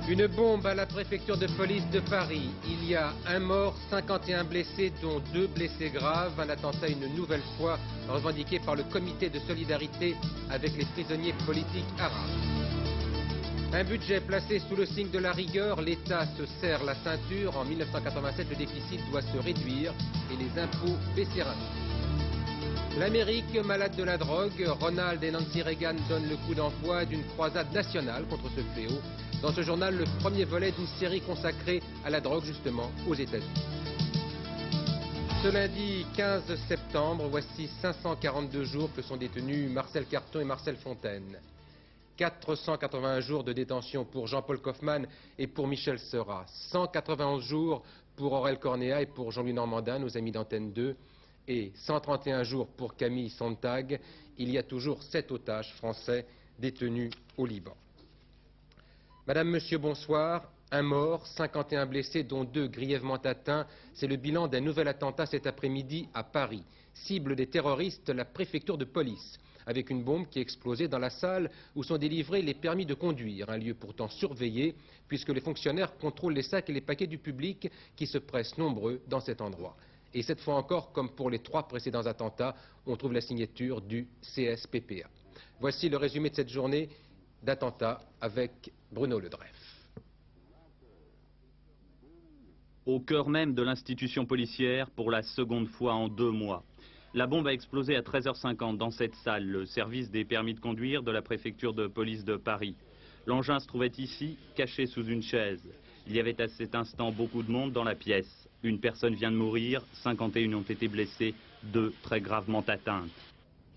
Une bombe à la préfecture de police de Paris. Il y a un mort, 51 blessés, dont 2 blessés graves. Un attentat une nouvelle fois revendiqué par le comité de solidarité avec les prisonniers politiques arabes. Un budget placé sous le signe de la rigueur, l'État se serre la ceinture. En 1987, le déficit doit se réduire et les impôts baisser un peu. L'Amérique malade de la drogue, Ronald et Nancy Reagan donnent le coup d'envoi d'une croisade nationale contre ce fléau. Dans ce journal, le premier volet d'une série consacrée à la drogue, justement, aux États-Unis. Ce lundi 15 septembre, voici 542 jours que sont détenus Marcel Carton et Marcel Fontaine. 481 jours de détention pour Jean-Paul Kaufmann et pour Michel Seurat. 191 jours pour Aurel Cornéa et pour Jean-Louis Normandin, nos amis d'Antenne 2. Et 131 jours pour Camille Sontag. Il y a toujours 7 otages français détenus au Liban. Madame, Monsieur, bonsoir. Un mort, 51 blessés, dont 2 grièvement atteints. C'est le bilan d'un nouvel attentat cet après-midi à Paris. Cible des terroristes, la préfecture de police, avec une bombe qui explosait dans la salle où sont délivrés les permis de conduire, un lieu pourtant surveillé, puisque les fonctionnaires contrôlent les sacs et les paquets du public qui se pressent nombreux dans cet endroit. Et cette fois encore, comme pour les 3 précédents attentats, on trouve la signature du CSPPA. Voici le résumé de cette journée d'attentats avec Bruno Ledreff. Au cœur même de l'institution policière, pour la seconde fois en 2 mois. La bombe a explosé à 13h50 dans cette salle, le service des permis de conduire de la préfecture de police de Paris. L'engin se trouvait ici, caché sous une chaise. Il y avait à cet instant beaucoup de monde dans la pièce. Une personne vient de mourir, 51 ont été blessés, 2 très gravement atteintes.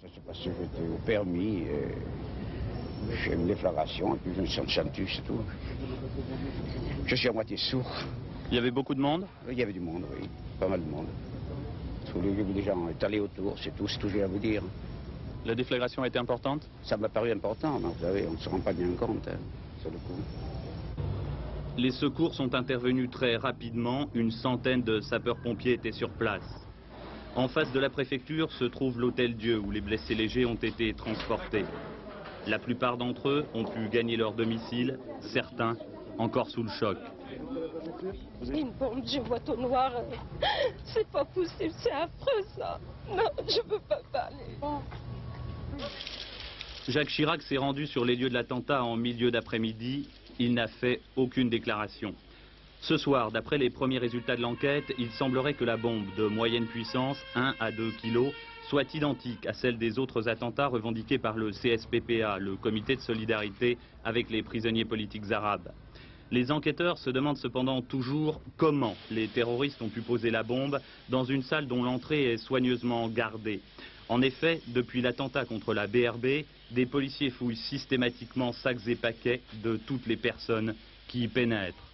Ça s'est passé, j'étais au permis, j'ai une déflagration et puis je me sens chantu, c'est tout. Je suis à moitié sourd. Il y avait beaucoup de monde? Il y avait du monde, oui, pas mal de monde. Les gens étalés autour, c'est tout ce que j'ai à vous dire. La déflagration a été importante? Ça m'a paru important, mais vous savez, on ne se rend pas bien compte, sur le coup. Les secours sont intervenus très rapidement, une centaine de sapeurs-pompiers étaient sur place. En face de la préfecture se trouve l'Hôtel-Dieu où les blessés légers ont été transportés. La plupart d'entre eux ont pu gagner leur domicile, certains encore sous le choc. Une bombe, je vois tout noir. C'est pas possible, c'est affreux ça. Non, je peux pas parler. Jacques Chirac s'est rendu sur les lieux de l'attentat en milieu d'après-midi. Il n'a fait aucune déclaration. Ce soir, d'après les premiers résultats de l'enquête, il semblerait que la bombe de moyenne puissance, 1 à 2 kilos, soit identique à celle des autres attentats revendiqués par le CSPPA, le comité de solidarité avec les prisonniers politiques arabes. Les enquêteurs se demandent cependant toujours comment les terroristes ont pu poser la bombe dans une salle dont l'entrée est soigneusement gardée. En effet, depuis l'attentat contre la BRB, des policiers fouillent systématiquement sacs et paquets de toutes les personnes qui y pénètrent.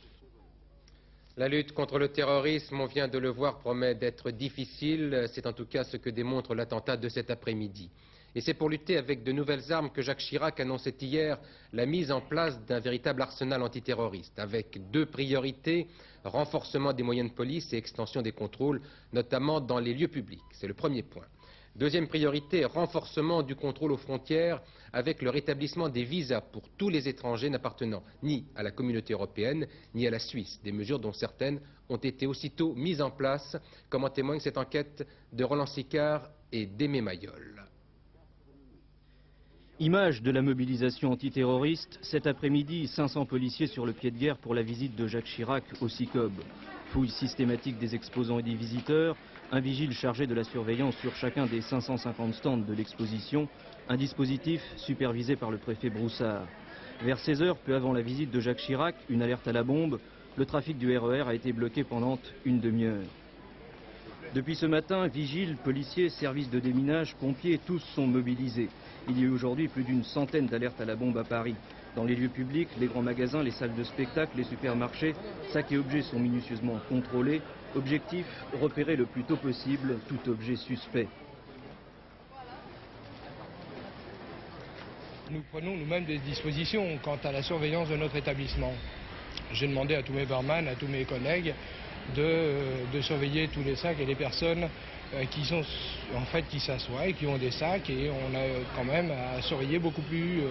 La lutte contre le terrorisme, on vient de le voir, promet d'être difficile. C'est en tout cas ce que démontre l'attentat de cet après-midi. Et c'est pour lutter avec de nouvelles armes que Jacques Chirac annonçait hier la mise en place d'un véritable arsenal antiterroriste, avec 2 priorités, renforcement des moyens de police et extension des contrôles, notamment dans les lieux publics. C'est le premier point. Deuxième priorité, renforcement du contrôle aux frontières avec le rétablissement des visas pour tous les étrangers n'appartenant ni à la communauté européenne ni à la Suisse. Des mesures dont certaines ont été aussitôt mises en place, comme en témoigne cette enquête de Roland Sicard et d'Aimé Mayol. Image de la mobilisation antiterroriste, cet après-midi, 500 policiers sur le pied de guerre pour la visite de Jacques Chirac au SICOB. Fouille systématique des exposants et des visiteurs, un vigile chargé de la surveillance sur chacun des 550 stands de l'exposition, un dispositif supervisé par le préfet Broussard. Vers 16 h, peu avant la visite de Jacques Chirac, une alerte à la bombe, le trafic du RER a été bloqué pendant une demi-heure. Depuis ce matin, vigiles, policiers, services de déminage, pompiers, tous sont mobilisés. Il y a eu aujourd'hui plus d'une centaine d'alertes à la bombe à Paris. Dans les lieux publics, les grands magasins, les salles de spectacle, les supermarchés, sacs et objets sont minutieusement contrôlés. Objectif, repérer le plus tôt possible tout objet suspect. Nous prenons nous-mêmes des dispositions quant à la surveillance de notre établissement. J'ai demandé à tous mes barman, à tous mes collègues, de surveiller tous les sacs et les personnes qui s'assoient et qui ont des sacs, et on a quand même à surveiller beaucoup plus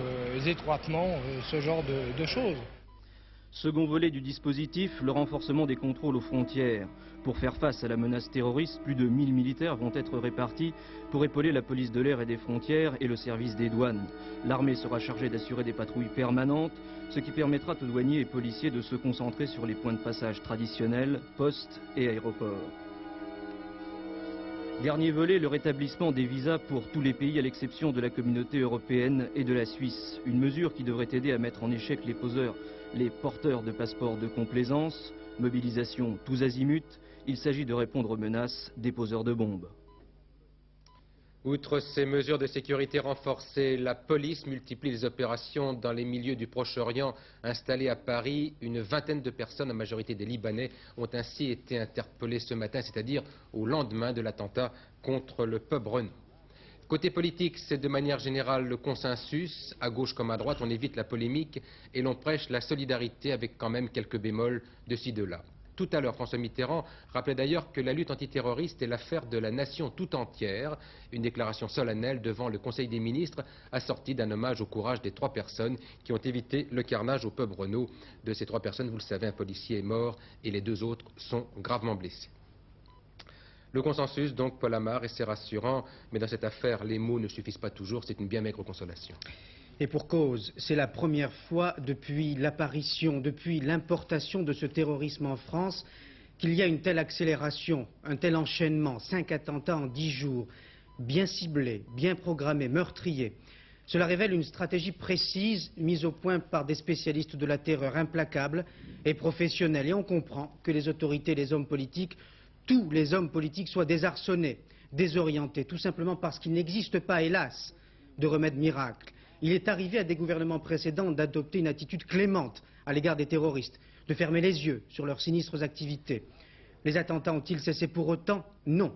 étroitement ce genre de choses. Second volet du dispositif, le renforcement des contrôles aux frontières. Pour faire face à la menace terroriste, plus de 1000 militaires vont être répartis pour épauler la police de l'air et des frontières et le service des douanes. L'armée sera chargée d'assurer des patrouilles permanentes, ce qui permettra aux douaniers et policiers de se concentrer sur les points de passage traditionnels, postes et aéroports. Dernier volet, le rétablissement des visas pour tous les pays à l'exception de la communauté européenne et de la Suisse. Une mesure qui devrait aider à mettre en échec les porteurs de passeports de complaisance. Mobilisation tous azimuts, il s'agit de répondre aux menaces des poseurs de bombes. Outre ces mesures de sécurité renforcées, la police multiplie les opérations dans les milieux du Proche-Orient installés à Paris. Une vingtaine de personnes, en majorité des Libanais, ont ainsi été interpellées ce matin, c'est-à-dire au lendemain de l'attentat contre le pub Renault. Côté politique, c'est de manière générale le consensus. À gauche comme à droite, on évite la polémique et l'on prêche la solidarité avec quand même quelques bémols de ci, de là. Tout à l'heure, François Mitterrand rappelait d'ailleurs que la lutte antiterroriste est l'affaire de la nation tout entière. Une déclaration solennelle devant le Conseil des ministres assortie d'un hommage au courage des 3 personnes qui ont évité le carnage au pub Renault. De ces 3 personnes, vous le savez, un policier est mort et les 2 autres sont gravement blessés. Le consensus, donc, Paul Amar, et c'est rassurant, mais dans cette affaire, les mots ne suffisent pas toujours, c'est une bien maigre consolation. Et pour cause, c'est la première fois depuis l'apparition, depuis l'importation de ce terrorisme en France, qu'il y a une telle accélération, un tel enchaînement, 5 attentats en 10 jours, bien ciblés, bien programmés, meurtriers. Cela révèle une stratégie précise, mise au point par des spécialistes de la terreur implacables et professionnels. Et on comprend que les autorités, les hommes politiques, tous les hommes politiques soient désarçonnés, désorientés, tout simplement parce qu'il n'existe pas, hélas, de remède miracle. Il est arrivé à des gouvernements précédents d'adopter une attitude clémente à l'égard des terroristes, de fermer les yeux sur leurs sinistres activités. Les attentats ont-ils cessé pour autant? Non.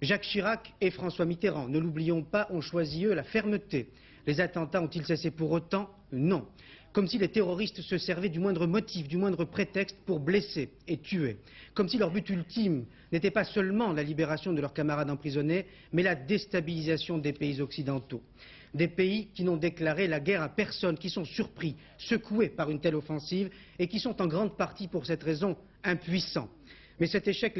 Jacques Chirac et François Mitterrand, ne l'oublions pas, ont choisi eux la fermeté. Les attentats ont-ils cessé pour autant? Non. Comme si les terroristes se servaient du moindre motif, du moindre prétexte pour blesser et tuer. Comme si leur but ultime n'était pas seulement la libération de leurs camarades emprisonnés, mais la déstabilisation des pays occidentaux. Des pays qui n'ont déclaré la guerre à personne, qui sont surpris, secoués par une telle offensive et qui sont en grande partie pour cette raison impuissants. Mais cet échec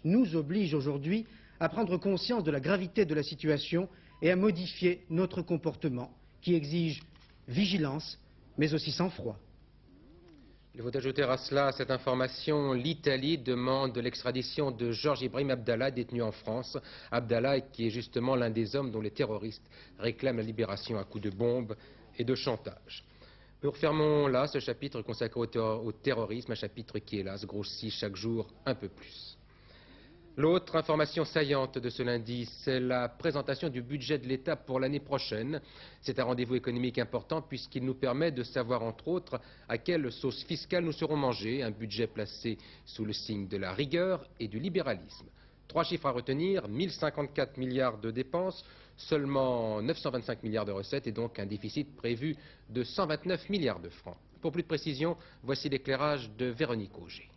nous oblige aujourd'hui à prendre conscience de la gravité de la situation et à modifier notre comportement qui exige vigilance mais aussi sang-froid. Il faut ajouter à cela, cette information, l'Italie demande l'extradition de Georges Ibrahim Abdallah, détenu en France. Abdallah qui est justement l'un des hommes dont les terroristes réclament la libération à coups de bombes et de chantage. Nous refermons là ce chapitre consacré au terrorisme, un chapitre qui hélas grossit chaque jour un peu plus. L'autre information saillante de ce lundi, c'est la présentation du budget de l'État pour l'année prochaine. C'est un rendez-vous économique important puisqu'il nous permet de savoir entre autres à quelle sauce fiscale nous serons mangés, un budget placé sous le signe de la rigueur et du libéralisme. 3 chiffres à retenir, 1054 milliards de dépenses, seulement 925 milliards de recettes et donc un déficit prévu de 129 milliards de francs. Pour plus de précision, voici l'éclairage de Véronique Auger.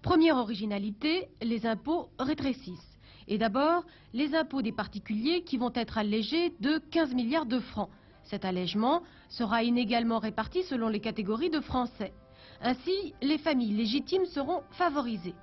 Première originalité, les impôts rétrécissent. Et d'abord, les impôts des particuliers qui vont être allégés de 15 milliards de francs. Cet allègement sera inégalement réparti selon les catégories de Français. Ainsi, les familles légitimes seront favorisées.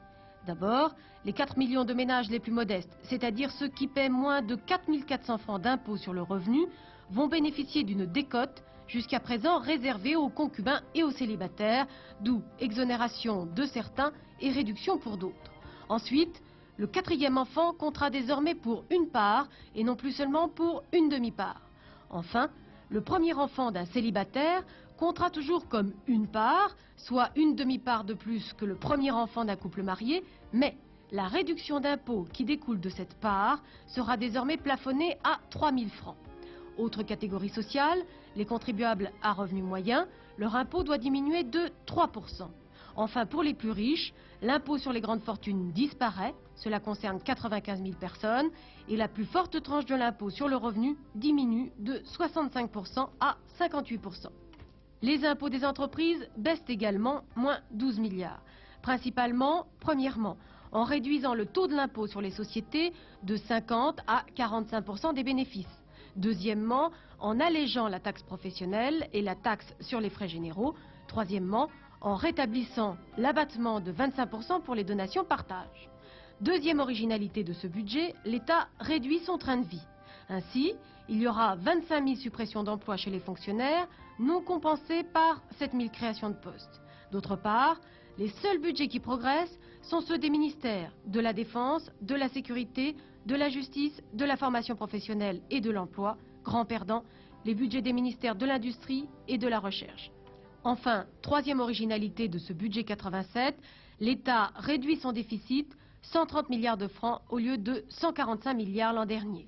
D'abord, les 4 millions de ménages les plus modestes, c'est-à-dire ceux qui paient moins de 4 400 francs d'impôts sur le revenu, vont bénéficier d'une décote jusqu'à présent réservée aux concubins et aux célibataires, d'où exonération de certains et réduction pour d'autres. Ensuite, le 4e enfant comptera désormais pour une part et non plus seulement pour une demi-part. Enfin, le premier enfant d'un célibataire comptera toujours comme une part, soit une demi-part de plus que le premier enfant d'un couple marié, mais la réduction d'impôt qui découle de cette part sera désormais plafonnée à 3 000 francs. Autre catégorie sociale, les contribuables à revenus moyens, leur impôt doit diminuer de 3%. Enfin, pour les plus riches, l'impôt sur les grandes fortunes disparaît, cela concerne 95 000 personnes, et la plus forte tranche de l'impôt sur le revenu diminue de 65% à 58%. Les impôts des entreprises baissent également, moins 12 milliards. Principalement, premièrement, en réduisant le taux de l'impôt sur les sociétés de 50 à 45% des bénéfices. Deuxièmement, en allégeant la taxe professionnelle et la taxe sur les frais généraux. Troisièmement, en rétablissant l'abattement de 25% pour les donations partage. Deuxième originalité de ce budget, l'État réduit son train de vie. Ainsi, il y aura 25 000 suppressions d'emplois chez les fonctionnaires, non compensées par 7 000 créations de postes. D'autre part, les seuls budgets qui progressent sont ceux des ministères de la Défense, de la Sécurité, de la Justice, de la formation professionnelle et de l'emploi. Grands perdants, les budgets des ministères de l'Industrie et de la Recherche. Enfin, troisième originalité de ce budget 87, l'État réduit son déficit, 130 milliards de francs au lieu de 145 milliards l'an dernier.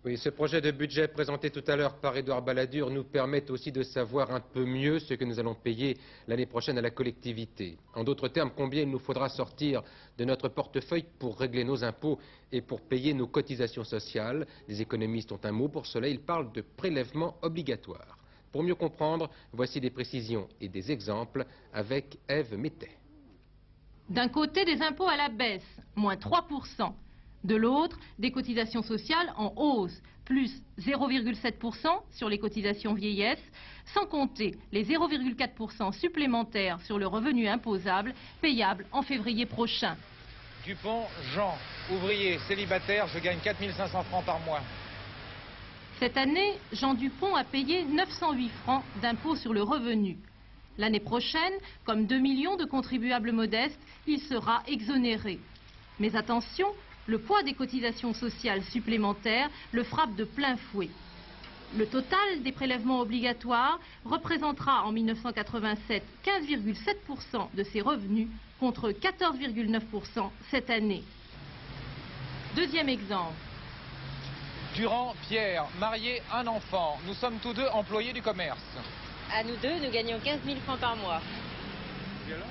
Oui, ce projet de budget présenté tout à l'heure par Édouard Balladur nous permet aussi de savoir un peu mieux ce que nous allons payer l'année prochaine à la collectivité. En d'autres termes, combien il nous faudra sortir de notre portefeuille pour régler nos impôts et pour payer nos cotisations sociales. Les économistes ont un mot pour cela, ils parlent de prélèvements obligatoires. Pour mieux comprendre, voici des précisions et des exemples avec Ève Mettet. D'un côté, des impôts à la baisse, moins 3%. De l'autre, des cotisations sociales en hausse, plus 0,7% sur les cotisations vieillesse, sans compter les 0,4% supplémentaires sur le revenu imposable, payable en février prochain. Dupont, Jean, ouvrier, célibataire, je gagne 4 500 francs par mois. Cette année, Jean Dupont a payé 908 francs d'impôt sur le revenu. L'année prochaine, comme 2 millions de contribuables modestes, il sera exonéré. Mais attention, le poids des cotisations sociales supplémentaires le frappe de plein fouet. Le total des prélèvements obligatoires représentera en 1987 15,7% de ses revenus contre 14,9% cette année. Deuxième exemple. Durand, Pierre, marié, un enfant. Nous sommes tous deux employés du commerce. À nous deux, nous gagnons 15 000 francs par mois.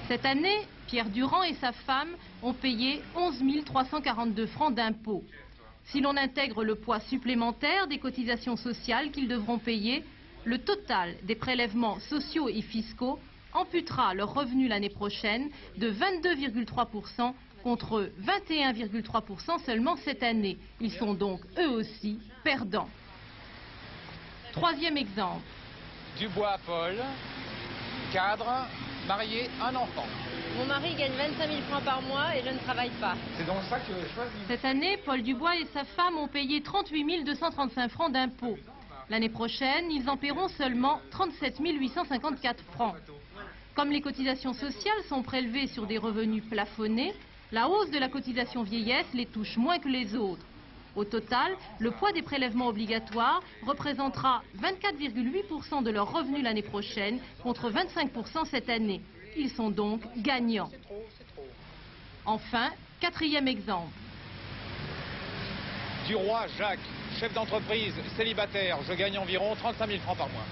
Cette année, Pierre Durand et sa femme ont payé 11 342 francs d'impôts. Si l'on intègre le poids supplémentaire des cotisations sociales qu'ils devront payer, le total des prélèvements sociaux et fiscaux amputera leur revenu l'année prochaine de 22,3% contre 21,3% seulement cette année. Ils sont donc eux aussi perdants. Troisième exemple. Dubois Paul, cadre, marié, un enfant. Mon mari gagne 25 000 francs par mois et je ne travaille pas. C'est donc ça que je choisis. Cette année, Paul Dubois et sa femme ont payé 38 235 francs d'impôts. L'année prochaine, ils en paieront seulement 37 854 francs. Comme les cotisations sociales sont prélevées sur des revenus plafonnés, la hausse de la cotisation vieillesse les touche moins que les autres. Au total, le poids des prélèvements obligatoires représentera 24,8% de leurs revenus l'année prochaine contre 25% cette année. Ils sont donc gagnants. Enfin, quatrième exemple. Duroy Jacques, chef d'entreprise, célibataire, je gagne environ 35 000 francs par mois.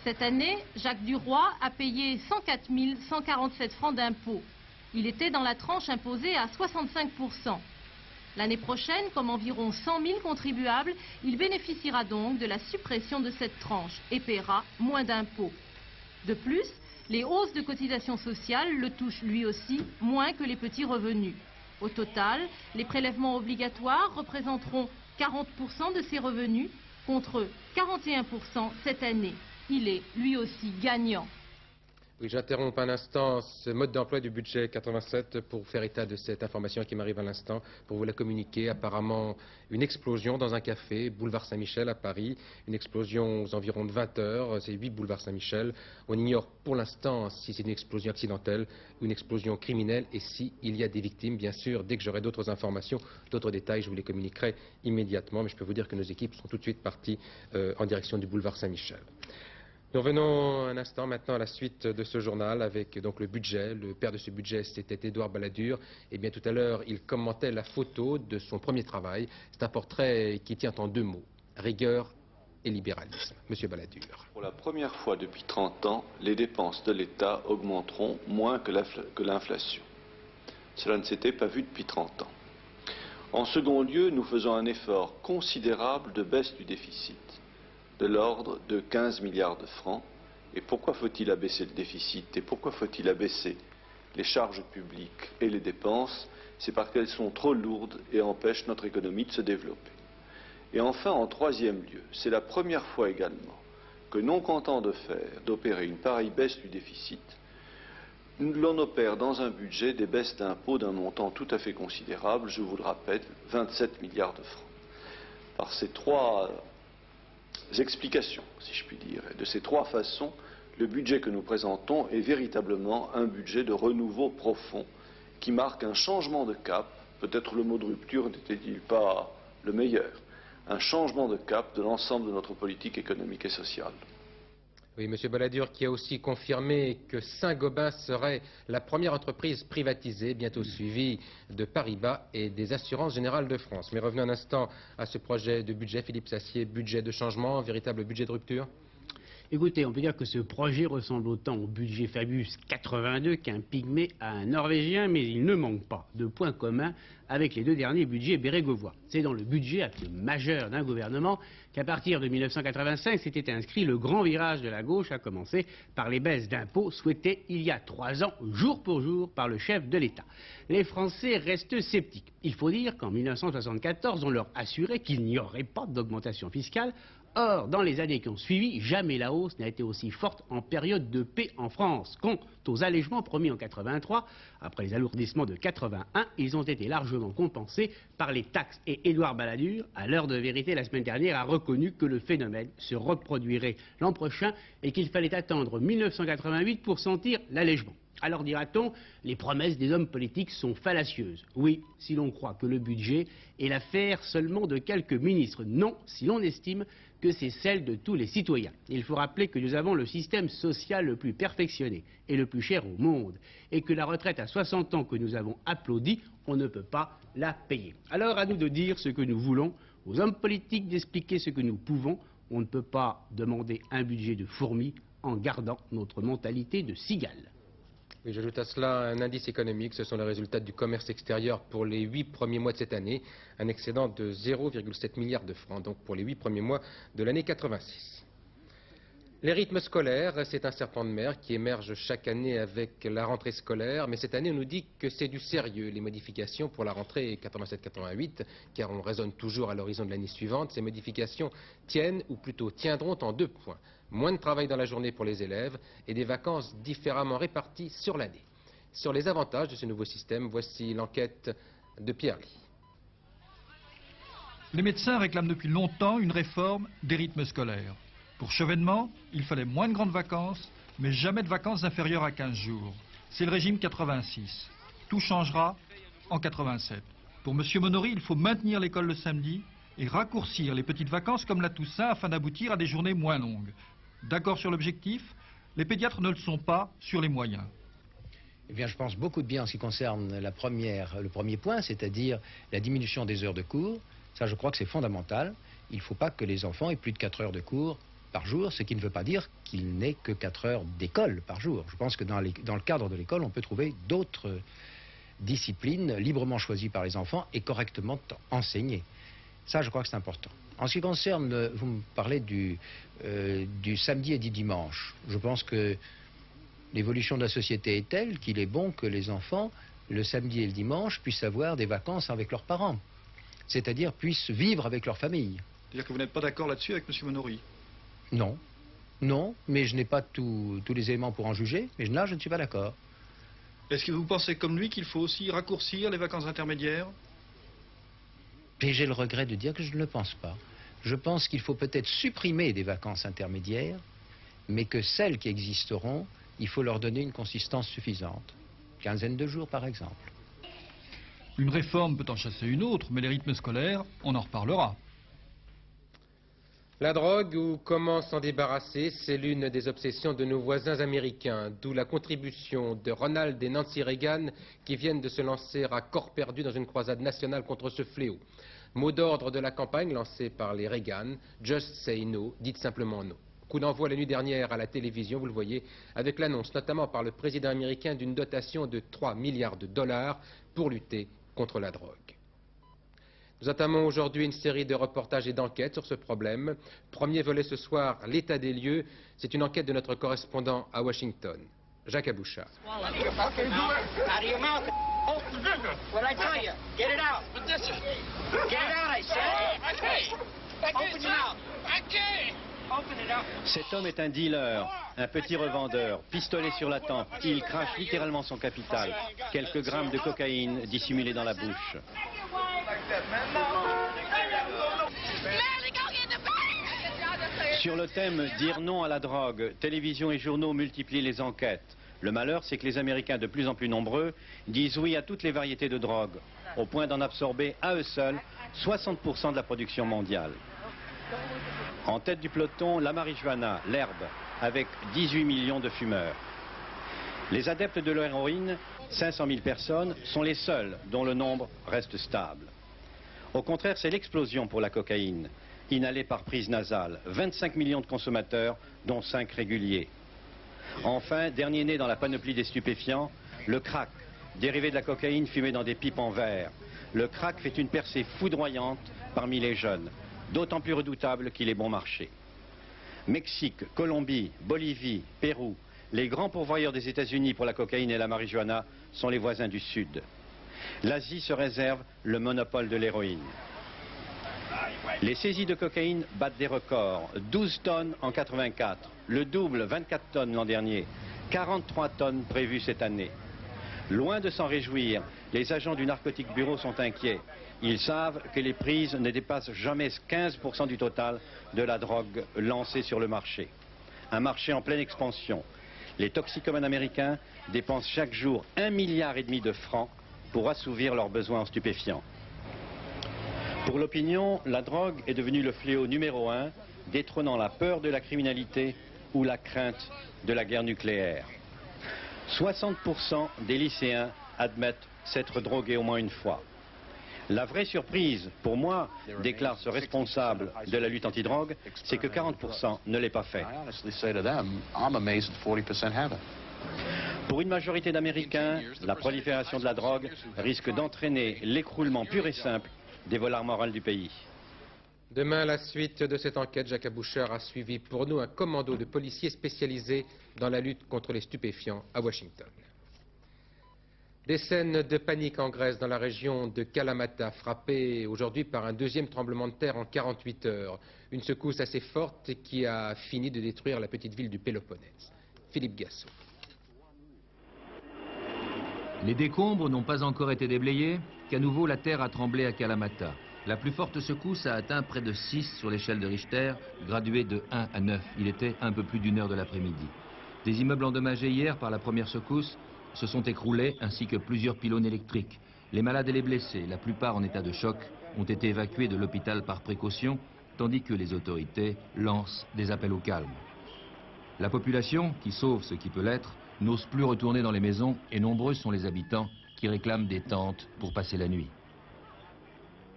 Cette année, Jacques Duroy a payé 104 147 francs d'impôts. Il était dans la tranche imposée à 65%. L'année prochaine, comme environ 100 000 contribuables, il bénéficiera donc de la suppression de cette tranche et paiera moins d'impôts. De plus, les hausses de cotisations sociales le touchent lui aussi moins que les petits revenus. Au total, les prélèvements obligatoires représenteront 40% de ses revenus contre 41% cette année. Il est lui aussi gagnant. Oui, j'interromps un instant ce mode d'emploi du budget 87 pour faire état de cette information qui m'arrive à l'instant, pour vous la communiquer. Apparemment, une explosion dans un café, boulevard Saint-Michel à Paris, une explosion aux environs de 20 heures, c'est 8 boulevard Saint-Michel. On ignore pour l'instant si c'est une explosion accidentelle, une explosion criminelle et si il y a des victimes. Bien sûr, dès que j'aurai d'autres informations, d'autres détails, je vous les communiquerai immédiatement. Mais je peux vous dire que nos équipes sont tout de suite parties en direction du boulevard Saint-Michel. Nous revenons un instant maintenant à la suite de ce journal avec donc le budget. Le père de ce budget, c'était Édouard Balladur. Et bien tout à l'heure, il commentait la photo de son premier travail. C'est un portrait qui tient en deux mots, rigueur et libéralisme. Monsieur Balladur. Pour la première fois depuis 30 ans, les dépenses de l'État augmenteront moins que l'inflation. Cela ne s'était pas vu depuis 30 ans. En second lieu, nous faisons un effort considérable de baisse du déficit, de l'ordre de 15 milliards de francs. Et pourquoi faut-il abaisser le déficit? Et pourquoi faut-il abaisser les charges publiques et les dépenses? C'est parce qu'elles sont trop lourdes et empêchent notre économie de se développer. Et enfin, en troisième lieu, c'est la première fois également que, non content d'opérer une pareille baisse du déficit, l'on opère dans un budget des baisses d'impôts d'un montant tout à fait considérable, je vous le rappelle, 27 milliards de francs. Par ces trois explications, si je puis dire, et de ces trois façons, le budget que nous présentons est véritablement un budget de renouveau profond qui marque un changement de cap. Peut-être le mot de rupture n'était-il pas le meilleur, un changement de cap de l'ensemble de notre politique économique et sociale. Oui, M. Balladur qui a aussi confirmé que Saint-Gobain serait la première entreprise privatisée, bientôt suivie de Paribas et des Assurances Générales de France. Mais revenons un instant à ce projet de budget, Philippe Sassier, budget de changement, véritable budget de rupture. Écoutez, on peut dire que ce projet ressemble autant au budget Fabius 82 qu'un pygmée à un Norvégien, mais il ne manque pas de points communs avec les deux derniers budgets bérégovois. C'est dans le budget acte majeur d'un gouvernement qu'à partir de 1985 s'était inscrit le grand virage de la gauche, à commencer par les baisses d'impôts souhaitées il y a 3 ans, jour pour jour, par le chef de l'État. Les Français restent sceptiques. Il faut dire qu'en 1974, on leur assurait qu'il n'y aurait pas d'augmentation fiscale. Or, dans les années qui ont suivi, jamais la hausse n'a été aussi forte en période de paix en France. Quant aux allègements promis en 83, après les alourdissements de 81, ils ont été largement compensés par les taxes. Et Édouard Balladur, à l'heure de vérité la semaine dernière, a reconnu que le phénomène se reproduirait l'an prochain et qu'il fallait attendre 1988 pour sentir l'allègement. Alors dira-t-on, les promesses des hommes politiques sont fallacieuses. Oui, si l'on croit que le budget est l'affaire seulement de quelques ministres. Non, si l'on estime que c'est celle de tous les citoyens. Il faut rappeler que nous avons le système social le plus perfectionné et le plus cher au monde, et que la retraite à 60 ans que nous avons applaudie, on ne peut pas la payer. Alors à nous de dire ce que nous voulons, aux hommes politiques d'expliquer ce que nous pouvons. On ne peut pas demander un budget de fourmi en gardant notre mentalité de cigale. Oui, j'ajoute à cela un indice économique, ce sont les résultats du commerce extérieur pour les 8 premiers mois de cette année, un excédent de 0,7 milliard de francs, donc pour les 8 premiers mois de l'année 86. Les rythmes scolaires, c'est un serpent de mer qui émerge chaque année avec la rentrée scolaire, mais cette année on nous dit que c'est du sérieux, les modifications pour la rentrée 87-88, car on raisonne toujours à l'horizon de l'année suivante. Ces modifications tiennent, ou plutôt tiendront en 2 points. Moins de travail dans la journée pour les élèves et des vacances différemment réparties sur l'année. Sur les avantages de ce nouveau système, voici l'enquête de Pierre Ly. Les médecins réclament depuis longtemps une réforme des rythmes scolaires. Pour Chevènement, il fallait moins de grandes vacances, mais jamais de vacances inférieures à 15 jours. C'est le régime 86. Tout changera en 87. Pour M. Monory, il faut maintenir l'école le samedi et raccourcir les petites vacances comme la Toussaint afin d'aboutir à des journées moins longues. D'accord sur l'objectif, les pédiatres ne le sont pas sur les moyens. Eh bien, je pense beaucoup de bien en ce qui concerne le premier point, c'est-à-dire la diminution des heures de cours. Ça, je crois que c'est fondamental. Il ne faut pas que les enfants aient plus de 4 heures de cours par jour, ce qui ne veut pas dire qu'il n'ait que 4 heures d'école par jour. Je pense que dans le cadre de l'école, on peut trouver d'autres disciplines librement choisies par les enfants et correctement enseignées. Ça, je crois que c'est important. En ce qui concerne, vous me parlez du samedi et du dimanche. Je pense que l'évolution de la société est telle qu'il est bon que les enfants, le samedi et le dimanche, puissent avoir des vacances avec leurs parents. C'est-à-dire puissent vivre avec leur famille. C'est-à-dire que vous n'êtes pas d'accord là-dessus avec M. Monory? Non. Non, mais je n'ai pas tous les éléments pour en juger, mais là, je ne suis pas d'accord. Est-ce que vous pensez comme lui qu'il faut aussi raccourcir les vacances intermédiaires? Et j'ai le regret de dire que je ne le pense pas. Je pense qu'il faut peut-être supprimer des vacances intermédiaires, mais que celles qui existeront, il faut leur donner une consistance suffisante. 15 de jours, par exemple. Une réforme peut en chasser une autre, mais les rythmes scolaires, on en reparlera. La drogue, ou comment s'en débarrasser, c'est l'une des obsessions de nos voisins américains, d'où la contribution de Ronald et Nancy Reagan qui viennent de se lancer à corps perdu dans une croisade nationale contre ce fléau. Mot d'ordre de la campagne lancée par les Reagan, Just Say No, dites simplement non. Coup d'envoi la nuit dernière à la télévision, vous le voyez, avec l'annonce notamment par le président américain d'une dotation de 3 milliards de dollars pour lutter contre la drogue. Nous entamons aujourd'hui une série de reportages et d'enquêtes sur ce problème. Premier volet ce soir, l'état des lieux. C'est une enquête de notre correspondant à Washington, Jacques Abouchard. Cet homme est un dealer, un petit revendeur, pistolet sur la tempe. Il crache littéralement son capital. Quelques grammes de cocaïne dissimulés dans la bouche. Sur le thème « Dire non à la drogue », télévision et journaux multiplient les enquêtes. Le malheur, c'est que les Américains, de plus en plus nombreux, disent oui à toutes les variétés de drogue, au point d'en absorber à eux seuls 60% de la production mondiale. En tête du peloton, la marijuana, l'herbe, avec 18 millions de fumeurs. Les adeptes de l'héroïne, 500 000 personnes, sont les seuls dont le nombre reste stable. Au contraire, c'est l'explosion pour la cocaïne, inhalée par prise nasale. 25 millions de consommateurs, dont 5 réguliers. Enfin, dernier né dans la panoplie des stupéfiants, le crack, dérivé de la cocaïne fumé dans des pipes en verre. Le crack fait une percée foudroyante parmi les jeunes, d'autant plus redoutable qu'il est bon marché. Mexique, Colombie, Bolivie, Pérou, les grands pourvoyeurs des États-Unis pour la cocaïne et la marijuana sont les voisins du Sud. L'Asie se réserve le monopole de l'héroïne. Les saisies de cocaïne battent des records. 12 tonnes en 84, le double, 24 tonnes l'an dernier, 43 tonnes prévues cette année. Loin de s'en réjouir, les agents du Narcotic Bureau sont inquiets. Ils savent que les prises ne dépassent jamais 15% du total de la drogue lancée sur le marché. Un marché en pleine expansion. Les toxicomanes américains dépensent chaque jour 1,5 milliard de francs pour assouvir leurs besoins en stupéfiants. Pour l'opinion, la drogue est devenue le fléau numéro 1, détrônant la peur de la criminalité ou la crainte de la guerre nucléaire. 60% des lycéens admettent s'être drogués au moins une fois. La vraie surprise, pour moi, déclare ce responsable de la lutte antidrogue, c'est que 40% ne l'aient pas fait. Pour une majorité d'Américains, la prolifération de la drogue risque d'entraîner l'écroulement pur et simple des valeurs morales du pays. Demain, la suite de cette enquête, Jacques Aboucher a suivi pour nous un commando de policiers spécialisés dans la lutte contre les stupéfiants à Washington. Des scènes de panique en Grèce, dans la région de Kalamata, frappée aujourd'hui par un deuxième tremblement de terre en 48 heures. Une secousse assez forte qui a fini de détruire la petite ville du Péloponnèse. Philippe Gassot. Les décombres n'ont pas encore été déblayés, qu'à nouveau la terre a tremblé à Kalamata. La plus forte secousse a atteint près de 6 sur l'échelle de Richter, graduée de 1 à 9. Il était un peu plus d'1 heure de l'après-midi. Des immeubles endommagés hier par la première secousse se sont écroulés, ainsi que plusieurs pylônes électriques. Les malades et les blessés, la plupart en état de choc, ont été évacués de l'hôpital par précaution, tandis que les autorités lancent des appels au calme. La population, qui sauve ce qui peut l'être, n'ose plus retourner dans les maisons et nombreux sont les habitants qui réclament des tentes pour passer la nuit.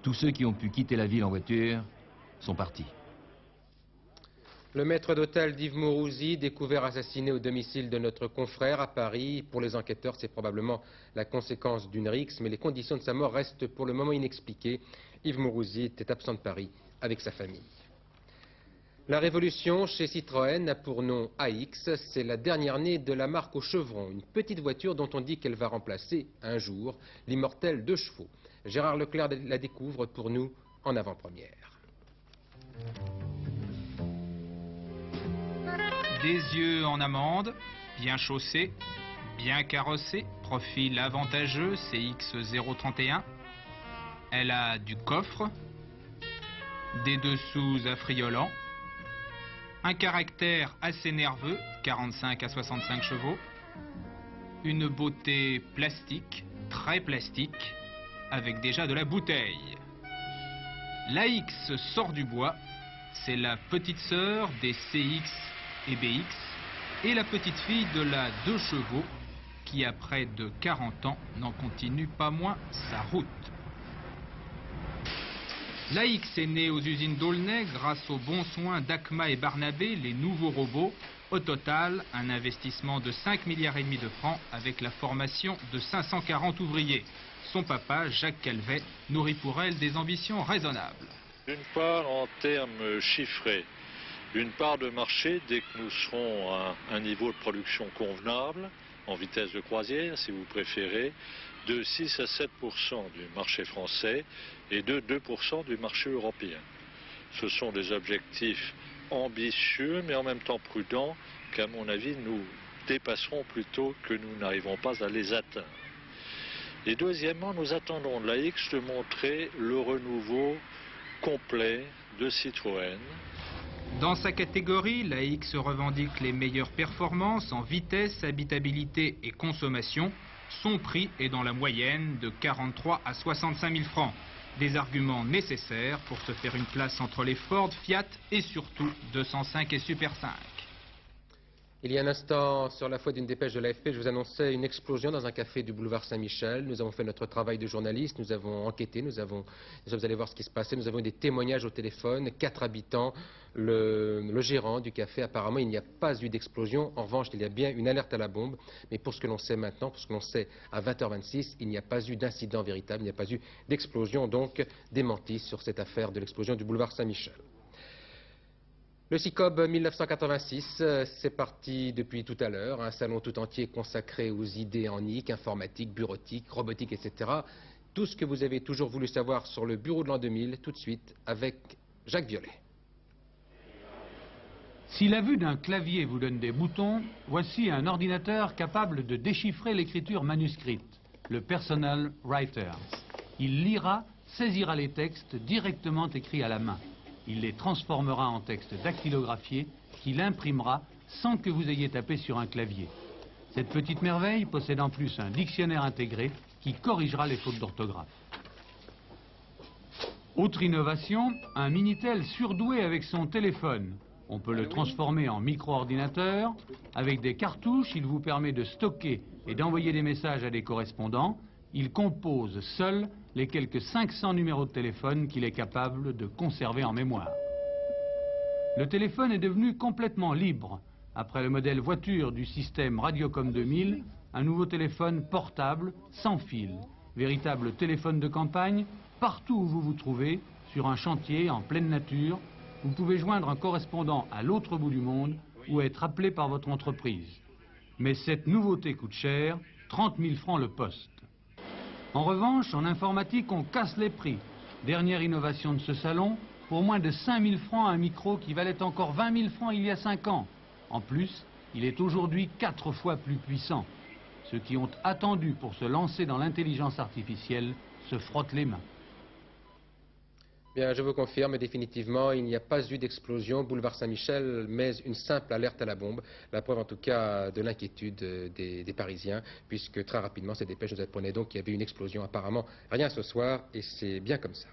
Tous ceux qui ont pu quitter la ville en voiture sont partis. Le maître d'hôtel d'Yves Mourouzi, découvert assassiné au domicile de notre confrère à Paris. Pour les enquêteurs, c'est probablement la conséquence d'une rixe, mais les conditions de sa mort restent pour le moment inexpliquées. Yves Mourouzi était absent de Paris avec sa famille. La révolution chez Citroën a pour nom AX, c'est la dernière née de la marque au chevron, une petite voiture dont on dit qu'elle va remplacer un jour l'immortel 2 chevaux. Gérard Leclerc la découvre pour nous en avant-première. Des yeux en amande, bien chaussés, bien carrossés, profil avantageux, CX031. Elle a du coffre, des dessous affriolants, un caractère assez nerveux, 45 à 65 chevaux, une beauté plastique, très plastique, avec déjà de la bouteille. L'AX sort du bois, c'est la petite sœur des CX et BX, et la petite fille de la 2 chevaux, qui à près de 40 ans n'en continue pas moins sa route. L'AX est née aux usines d'Aulnay grâce aux bons soins d'Acma et Barnabé, les nouveaux robots. Au total, un investissement de 5,5 milliards de francs avec la formation de 540 ouvriers. Son papa, Jacques Calvet, nourrit pour elle des ambitions raisonnables. D'une part, en termes chiffrés, une part de marché dès que nous serons à un niveau de production convenable, en vitesse de croisière si vous préférez, de 6 à 7% du marché français et de 2% du marché européen. Ce sont des objectifs ambitieux, mais en même temps prudents, qu'à mon avis, nous dépasserons plutôt que nous n'arrivons pas à les atteindre. Et deuxièmement, nous attendons de l'AX de montrer le renouveau complet de Citroën. Dans sa catégorie, l'AX revendique les meilleures performances en vitesse, habitabilité et consommation. Son prix est dans la moyenne de 43 à 65 000 francs. Des arguments nécessaires pour se faire une place entre les Ford, Fiat et surtout 205 et Super 5. Il y a un instant, sur la foi d'une dépêche de l'AFP, je vous annonçais une explosion dans un café du boulevard Saint-Michel. Nous avons fait notre travail de journaliste, nous avons enquêté, nous sommes allés voir ce qui se passait. Nous avons eu des témoignages au téléphone, 4 habitants, le gérant du café. Apparemment, il n'y a pas eu d'explosion. En revanche, il y a bien une alerte à la bombe. Mais pour ce que l'on sait maintenant, pour ce que l'on sait à 20h26, il n'y a pas eu d'incident véritable, il n'y a pas eu d'explosion, donc démenti sur cette affaire de l'explosion du boulevard Saint-Michel. Le CICOB 1986, c'est parti depuis tout à l'heure, un salon tout entier consacré aux idées en NIC, informatique, bureautique, robotique, etc. Tout ce que vous avez toujours voulu savoir sur le bureau de l'an 2000, tout de suite avec Jacques Violet. Si la vue d'un clavier vous donne des boutons, voici un ordinateur capable de déchiffrer l'écriture manuscrite, le Personal Writer. Il lira, saisira les textes directement écrits à la main. Il les transformera en texte dactylographié qu'il imprimera sans que vous ayez tapé sur un clavier. Cette petite merveille possède en plus un dictionnaire intégré qui corrigera les fautes d'orthographe. Autre innovation, un Minitel surdoué avec son téléphone. On peut le transformer en micro-ordinateur. Avec des cartouches, il vous permet de stocker et d'envoyer des messages à des correspondants. Il compose seul les quelques 500 numéros de téléphone qu'il est capable de conserver en mémoire. Le téléphone est devenu complètement libre. Après le modèle voiture du système Radiocom 2000, un nouveau téléphone portable, sans fil. Véritable téléphone de campagne, partout où vous vous trouvez, sur un chantier, en pleine nature, vous pouvez joindre un correspondant à l'autre bout du monde ou être appelé par votre entreprise. Mais cette nouveauté coûte cher, 30 000 francs le poste. En revanche, en informatique, on casse les prix. Dernière innovation de ce salon, pour moins de 5 000 francs un micro qui valait encore 20 000 francs il y a 5 ans. En plus, il est aujourd'hui 4 fois plus puissant. Ceux qui ont attendu pour se lancer dans l'intelligence artificielle se frottent les mains. Bien, je vous confirme, définitivement, il n'y a pas eu d'explosion boulevard Saint-Michel, mais une simple alerte à la bombe. La preuve, en tout cas, de l'inquiétude des Parisiens, puisque très rapidement, ces dépêches nous apprenaient donc qu'il y avait une explosion. Apparemment, rien ce soir, et c'est bien comme ça.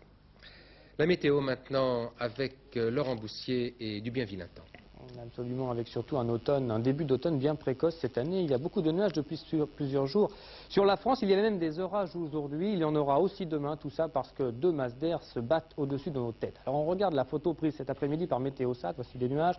La météo, maintenant, avec Laurent Boussier et du bien vilain temps. Absolument, avec surtout un début d'automne bien précoce cette année. Il y a beaucoup de nuages depuis plusieurs jours. Sur la France, il y a même des orages aujourd'hui. Il y en aura aussi demain, tout ça parce que 2 masses d'air se battent au-dessus de nos têtes. Alors on regarde la photo prise cet après-midi par Météosat, voici des nuages,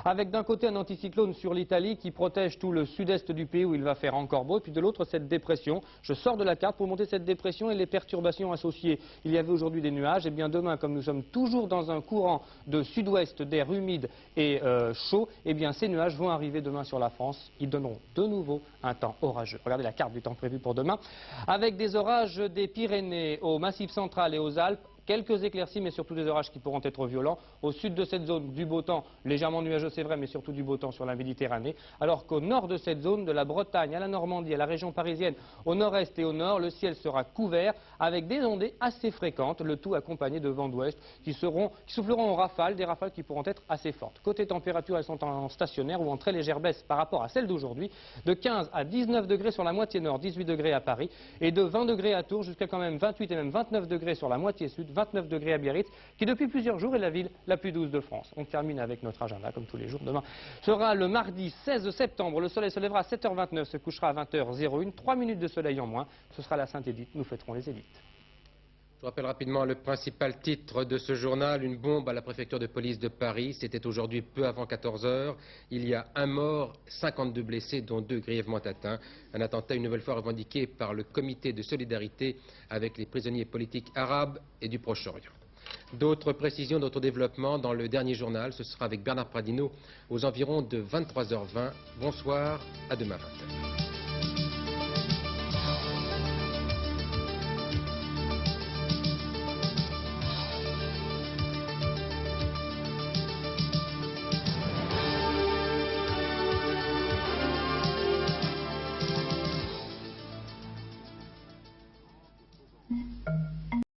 avec d'un côté un anticyclone sur l'Italie qui protège tout le sud-est du pays où il va faire encore beau, et puis de l'autre cette dépression. Je sors de la carte pour monter cette dépression et les perturbations associées. Il y avait aujourd'hui des nuages, et bien demain, comme nous sommes toujours dans un courant de sud-ouest d'air humide et chaud, et bien ces nuages vont arriver demain sur la France. Ils donneront de nouveau un temps orageux. Regardez la carte du temps prévu pour demain, avec des orages des Pyrénées au Massif central et aux Alpes. Quelques éclaircies, mais surtout des orages qui pourront être violents. Au sud de cette zone, du beau temps, légèrement nuageux, c'est vrai, mais surtout du beau temps sur la Méditerranée. Alors qu'au nord de cette zone, de la Bretagne à la Normandie, à la région parisienne, au nord-est et au nord, le ciel sera couvert avec des ondées assez fréquentes, le tout accompagné de vents d'ouest qui souffleront en rafales, des rafales qui pourront être assez fortes. Côté température, elles sont en stationnaire ou en très légère baisse par rapport à celle d'aujourd'hui, de 15 à 19 degrés sur la moitié nord, 18 degrés à Paris, et de 20 degrés à Tours jusqu'à quand même 28 et même 29 degrés sur la moitié sud, 29 degrés à Biarritz, qui depuis plusieurs jours est la ville la plus douce de France. On termine avec notre agenda, comme tous les jours. Demain sera le mardi 16 septembre. Le soleil se lèvera à 7h29, se couchera à 20h01. 3 minutes de soleil en moins. Ce sera la Sainte-Édith. Nous fêterons les élites. Je rappelle rapidement le principal titre de ce journal. Une bombe à la préfecture de police de Paris. C'était aujourd'hui peu avant 14h. Il y a un mort, 52 blessés, dont 2 grièvement atteints. Un attentat une nouvelle fois revendiqué par le comité de solidarité avec les prisonniers politiques arabes et du Proche-Orient. D'autres précisions, d'autres développements dans le dernier journal. Ce sera avec Bernard Pradino aux environs de 23h20. Bonsoir, à demain 20h.